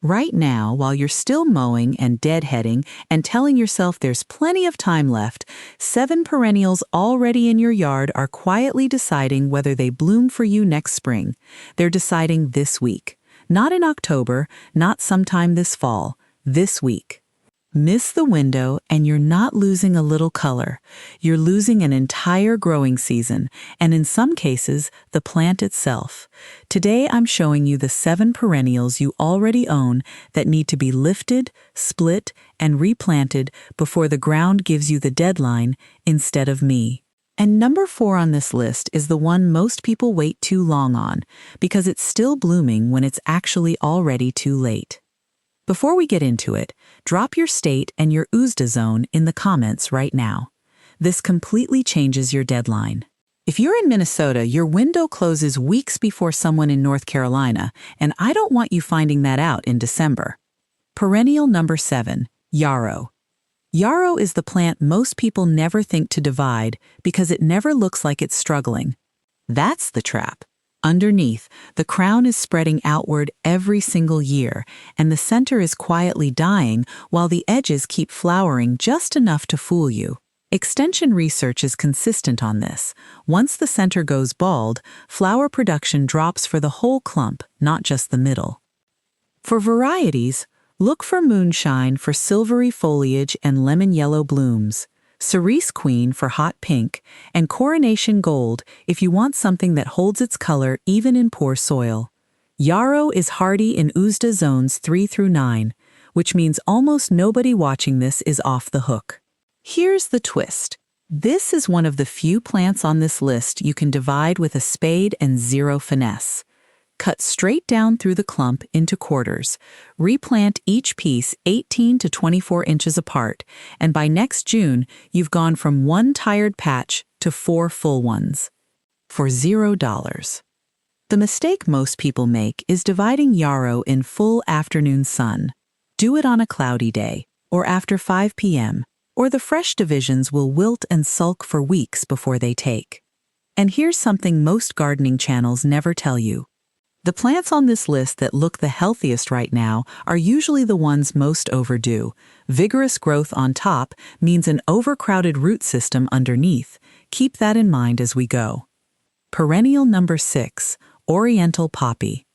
Right now, while you're still mowing and deadheading and telling yourself there's plenty of time left, 7 perennials already in your yard are quietly deciding whether they bloom for you next spring. They're deciding this week. Not in October, not sometime this fall, this week. Miss the window and you're not losing a little color. You're losing an entire growing season, and in some cases, the plant itself. Today I'm showing you the 7 perennials you already own that need to be lifted, split, and replanted before the ground gives you the deadline instead of me. And number 4 on this list is the one most people wait too long on, because it's still blooming when it's actually already too late. Before we get into it, drop your state and your USDA zone in the comments right now. This completely changes your deadline. If you're in Minnesota, your window closes weeks before someone in North Carolina, and I don't want you finding that out in December. Perennial number 7, Yarrow. Yarrow is the plant most people never think to divide because it never looks like it's struggling. That's the trap. Underneath, the crown is spreading outward every single year, and the center is quietly dying while the edges keep flowering just enough to fool you. Extension research is consistent on this. Once the center goes bald, flower production drops for the whole clump, not just the middle. For varieties, look for moonshine for silvery foliage and lemon yellow blooms, cerise queen for hot pink, and coronation gold if you want something that holds its color even in poor soil. Yarrow is hardy in USDA zones 3 through 9, which means almost nobody watching this is off the hook. Here's the twist. This is one of the few plants on this list you can divide with a spade and zero finesse. Cut straight down through the clump into quarters. Replant each piece 18 to 24 inches apart, and by next June, you've gone from 1 tired patch to 4 full ones. For $0. The mistake most people make is dividing yarrow in full afternoon sun. Do it on a cloudy day, or after 5 p.m., or the fresh divisions will wilt and sulk for weeks before they take. And here's something most gardening channels never tell you. The plants on this list that look the healthiest right now are usually the ones most overdue. Vigorous growth on top means an overcrowded root system underneath. Keep that in mind as we go. Perennial number 6, Oriental poppy.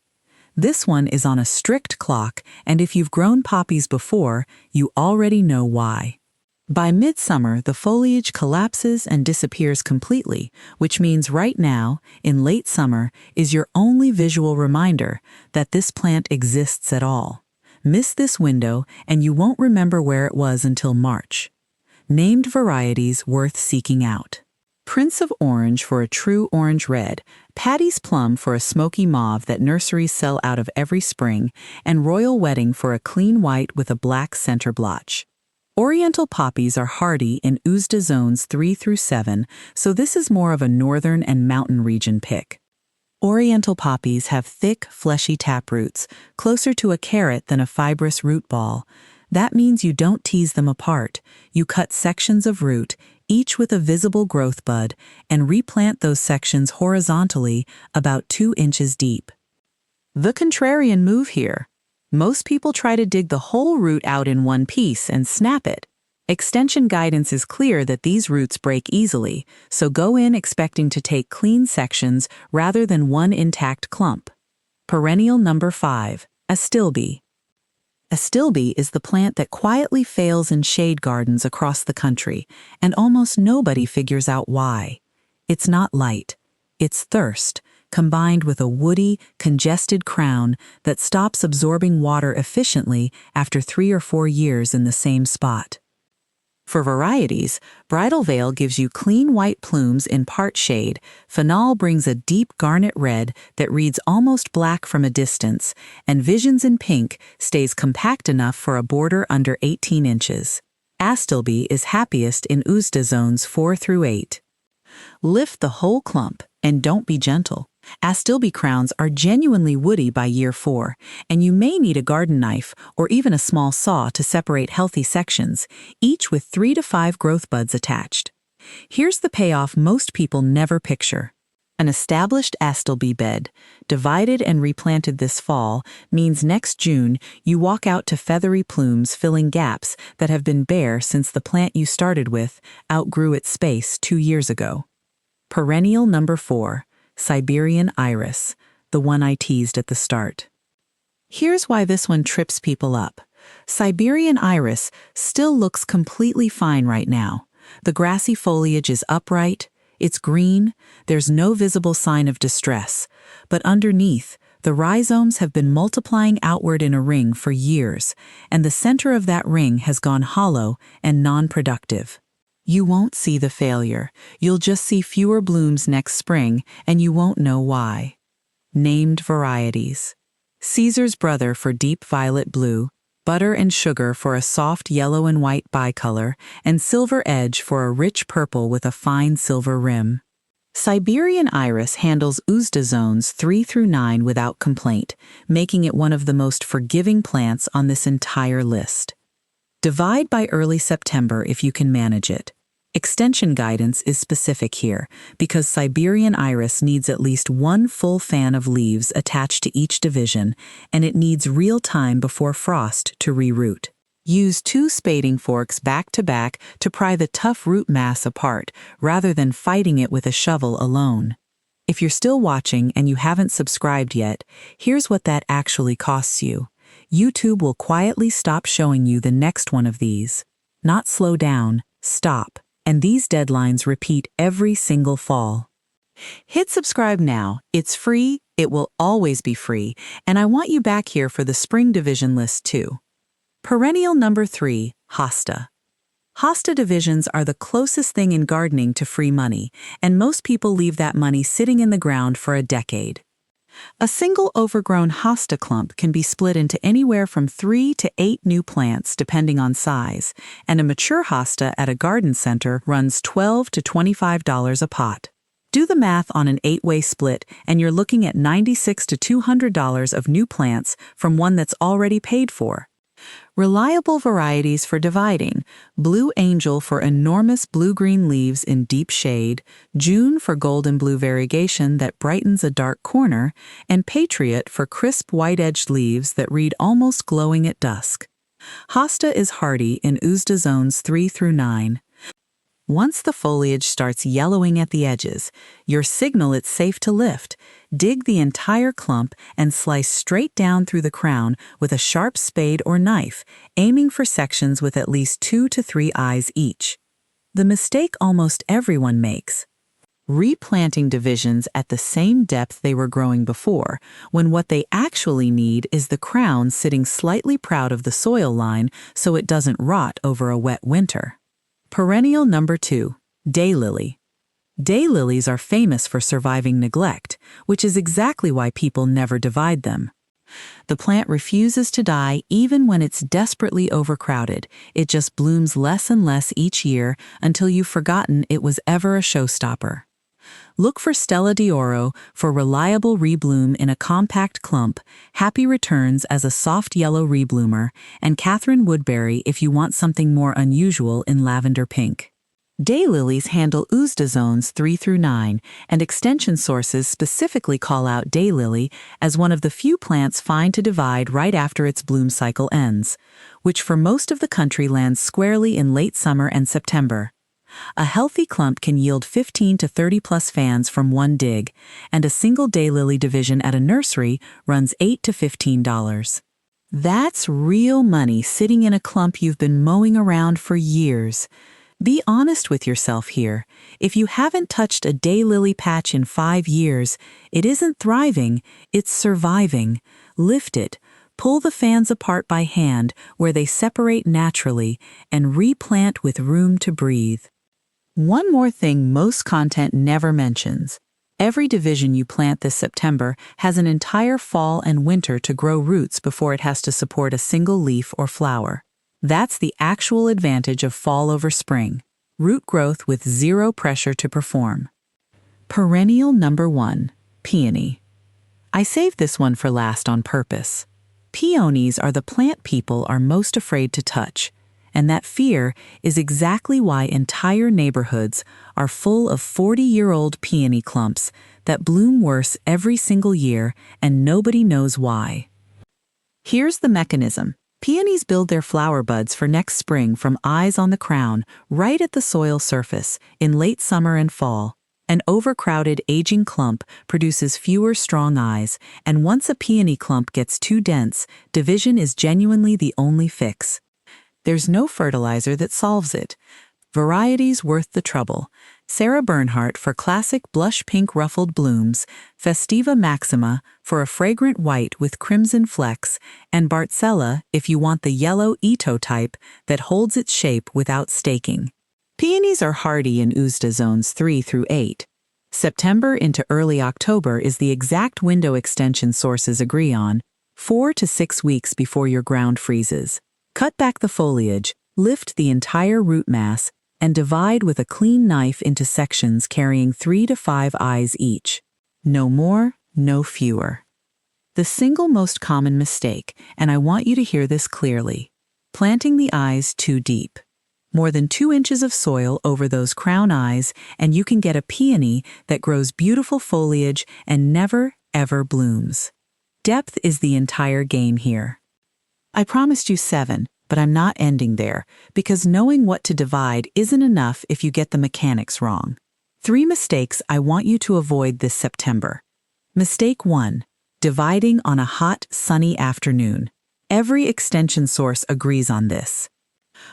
This one is on a strict clock, and if you've grown poppies before, you already know why. By midsummer, the foliage collapses and disappears completely, which means right now, in late summer, is your only visual reminder that this plant exists at all. Miss this window, and you won't remember where it was until March. Named varieties worth seeking out. Prince of Orange for a true orange red, Patty's Plum for a smoky mauve that nurseries sell out of every spring, and Royal Wedding for a clean white with a black center blotch. Oriental poppies are hardy in USDA zones 3 through 7, so this is more of a northern and mountain region pick. Oriental poppies have thick, fleshy taproots, closer to a carrot than a fibrous root ball. That means you don't tease them apart. You cut sections of root, each with a visible growth bud, and replant those sections horizontally about 2 inches deep. The contrarian move here. Most people try to dig the whole root out in one piece and snap it. Extension guidance is clear that these roots break easily, so go in expecting to take clean sections rather than one intact clump. Perennial number 5, Astilbe. Astilbe is the plant that quietly fails in shade gardens across the country, and almost nobody figures out why. It's not light. It's thirst, combined with a woody, congested crown that stops absorbing water efficiently after 3 or 4 years in the same spot. For varieties, Bridal Veil gives you clean white plumes in part shade, Finale brings a deep garnet red that reads almost black from a distance, and Visions in Pink stays compact enough for a border under 18 inches. Astilbe is happiest in USDA zones 4 through 8. Lift the whole clump, and don't be gentle. Astilbe crowns are genuinely woody by year 4, and you may need a garden knife or even a small saw to separate healthy sections, each with 3 to 5 growth buds attached. Here's the payoff most people never picture. An established Astilbe bed, divided and replanted this fall, means next June you walk out to feathery plumes filling gaps that have been bare since the plant you started with outgrew its space 2 years ago. Perennial number 4, Siberian iris, the one I teased at the start. Here's why this one trips people up. Siberian iris still looks completely fine right now. The grassy foliage is upright, it's green, there's no visible sign of distress, but underneath, the rhizomes have been multiplying outward in a ring for years, and the center of that ring has gone hollow and non-productive. You won't see the failure, you'll just see fewer blooms next spring, and you won't know why. Named varieties. Caesar's brother for deep violet blue, butter and sugar for a soft yellow and white bicolor, and silver edge for a rich purple with a fine silver rim. Siberian iris handles Hosta zones 3 through 9 without complaint, making it one of the most forgiving plants on this entire list. Divide by early September if you can manage it. Extension guidance is specific here, because Siberian iris needs at least 1 full fan of leaves attached to each division, and it needs real time before frost to reroot. Use 2 spading forks back to back to pry the tough root mass apart, rather than fighting it with a shovel alone. If you're still watching and you haven't subscribed yet, here's what that actually costs you. YouTube will quietly stop showing you the next one of these. Not slow down, stop. And these deadlines repeat every single fall. Hit subscribe now. It's free, it will always be free, and I want you back here for the spring division list too. Perennial number 3, Hosta. Hosta divisions are the closest thing in gardening to free money, and most people leave that money sitting in the ground for a decade. A single overgrown Hosta clump can be split into anywhere from 3 to 8 new plants depending on size, and a mature Hosta at a garden center runs $12 to $25 a pot. Do the math on an 8-way split and you're looking at $96 to $200 of new plants from one that's already paid for. Reliable varieties for dividing: Blue Angel for enormous blue-green leaves in deep shade, June for golden blue variegation that brightens a dark corner, and Patriot for crisp white-edged leaves that read almost glowing at dusk. Hosta is hardy in Hosta zones 3 through 9. Once the foliage starts yellowing at the edges, your signal it's safe to lift. Dig the entire clump and slice straight down through the crown with a sharp spade or knife, aiming for sections with at least 2 to 3 eyes each. The mistake almost everyone makes: replanting divisions at the same depth they were growing before, when what they actually need is the crown sitting slightly proud of the soil line so it doesn't rot over a wet winter. Perennial number 2, Daylily. Daylilies are famous for surviving neglect, which is exactly why people never divide them. The plant refuses to die even when it's desperately overcrowded. It just blooms less and less each year until you've forgotten it was ever a showstopper. Look for Stella d'Oro for reliable rebloom in a compact clump, Happy Returns as a soft yellow rebloomer, and Catherine Woodbury if you want something more unusual in lavender pink. Daylilies handle Hosta zones 3 through 9, and extension sources specifically call out daylily as one of the few plants fine to divide right after its bloom cycle ends, which for most of the country lands squarely in late summer and September. A healthy clump can yield 15 to 30 plus fans from one dig, and a single daylily division at a nursery runs $8 to $15. That's real money sitting in a clump you've been mowing around for years. Be honest with yourself here. If you haven't touched a daylily patch in 5 years, it isn't thriving, it's surviving. Lift it. Pull the fans apart by hand where they separate naturally, and replant with room to breathe. One more thing most content never mentions. Every division you plant this September has an entire fall and winter to grow roots before it has to support a single leaf or flower. That's the actual advantage of fall over spring. Root growth with zero pressure to perform. Perennial number 1, Peony. I saved this one for last on purpose. Peonies are the plant people are most afraid to touch, And that fear is exactly why entire neighborhoods are full of 40-year-old peony clumps that bloom worse every single year, and nobody knows why. Here's the mechanism. Peonies build their flower buds for next spring from eyes on the crown, right at the soil surface, in late summer and fall. An overcrowded, aging clump produces fewer strong eyes, and once a peony clump gets too dense, division is genuinely the only fix. There's no fertilizer that solves it. Varieties worth the trouble. Sarah Bernhardt for classic blush pink ruffled blooms, Festiva Maxima for a fragrant white with crimson flecks, and Bartzella if you want the yellow Ito type that holds its shape without staking. Peonies are hardy in USDA zones 3 through 8. September into early October is the exact window extension sources agree on, 4 to 6 weeks before your ground freezes. Cut back the foliage, lift the entire root mass, and divide with a clean knife into sections carrying 3 to 5 eyes each. No more, no fewer. The single most common mistake, and I want you to hear this clearly, planting the eyes too deep. More than 2 inches of soil over those crown eyes, and you can get a peony that grows beautiful foliage and never, ever blooms. Depth is the entire game here. I promised you 7, but I'm not ending there, because knowing what to divide isn't enough if you get the mechanics wrong. 3 mistakes I want you to avoid this September. Mistake 1. Dividing on a hot, sunny afternoon. Every extension source agrees on this.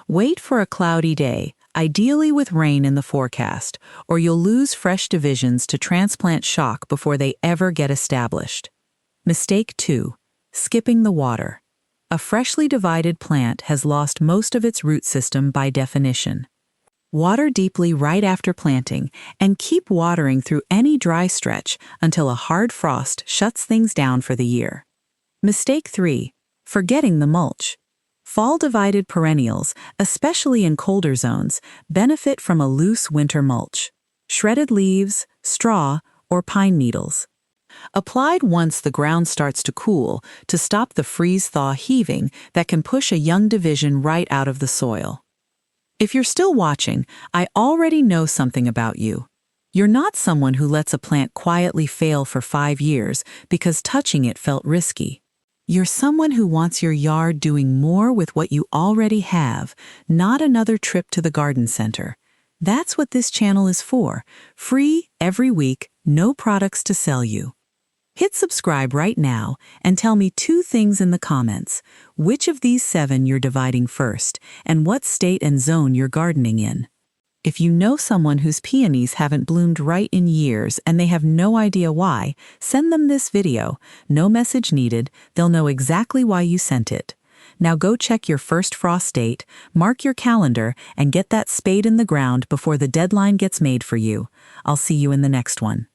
Wait for a cloudy day, ideally with rain in the forecast, or you'll lose fresh divisions to transplant shock before they ever get established. Mistake 2. Skipping the water. A freshly divided plant has lost most of its root system by definition. Water deeply right after planting, and keep watering through any dry stretch until a hard frost shuts things down for the year. Mistake 3. Forgetting the mulch. Fall-divided perennials, especially in colder zones, benefit from a loose winter mulch. Shredded leaves, straw, or pine needles. Applied once the ground starts to cool to stop the freeze-thaw heaving that can push a young division right out of the soil. If you're still watching, I already know something about you. You're not someone who lets a plant quietly fail for 5 years because touching it felt risky. You're someone who wants your yard doing more with what you already have, not another trip to the garden center. That's what this channel is for. Free, every week, no products to sell you. Hit subscribe right now and tell me 2 things in the comments. Which of these 7 you're dividing first, and what state and zone you're gardening in. If you know someone whose peonies haven't bloomed right in years and they have no idea why, send them this video. No message needed. They'll know exactly why you sent it. Now go check your first frost date, mark your calendar, and get that spade in the ground before the deadline gets made for you. I'll see you in the next one.